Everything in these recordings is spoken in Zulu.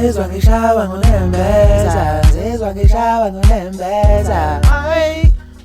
Zizwa ngishawa ngunembeza, zizwa ngishawa ngunembeza, ay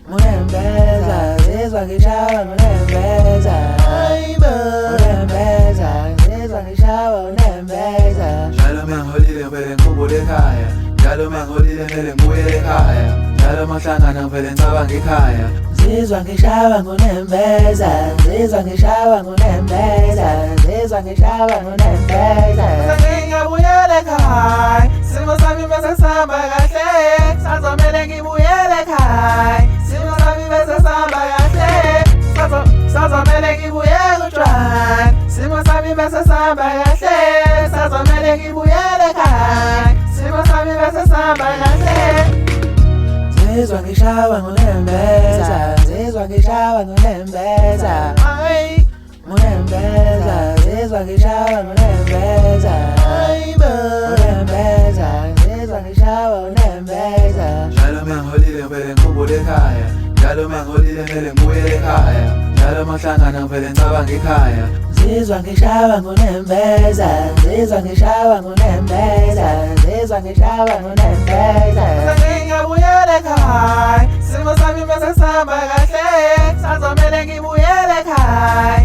ngunembeza, zizwa ngishawa ngunembeza, ay ngunembeza, zizwa ngishawa ngunembeza. Njalo mangholile ngivele ngikhumbule ekhaya, njalo mangholile kumele ngibuyele ekhaya, njalo mahlangana ngivele ngicabanga ekhaya. Zizwa ngishawa ngunembeza, zizwa ngishawa ngunembeza, zizwa ngishawa ngunembeza. Ngiyabuyela ekhaya, simo sami bese sihamba kahle, sazomele ngibuyele ekhaya, simo sami bese sihamba kahle, sazomele ngibuyele utshwala, simo sami bese sihamba kahle, sazomele ngibuyele ekhaya, simo sami bese sihamba kahle. Zizwa ngishawa ngunembeza, zizwa ngishawa ngunembeza, Ay ngunembeza, zizwa ngishawa ngunembeza, ay ngunembeza, zizwa ngishawa ngunembeza. Njalo mangholile ngivele ngikhumbule ekhaya, njalo mangholile kumele ngibuyele ekhaya, njalo mahlangana ngivele ngicabanga ekhaya. Zizwa ngishawa ngunembeza, zizwa ngishawa ngunembeza, zizwa ngishawa ngunembeza. Ngiyabuyela ekhaya, simo sami bese sihamba kahle, sazomele ngibuyele ekhaya,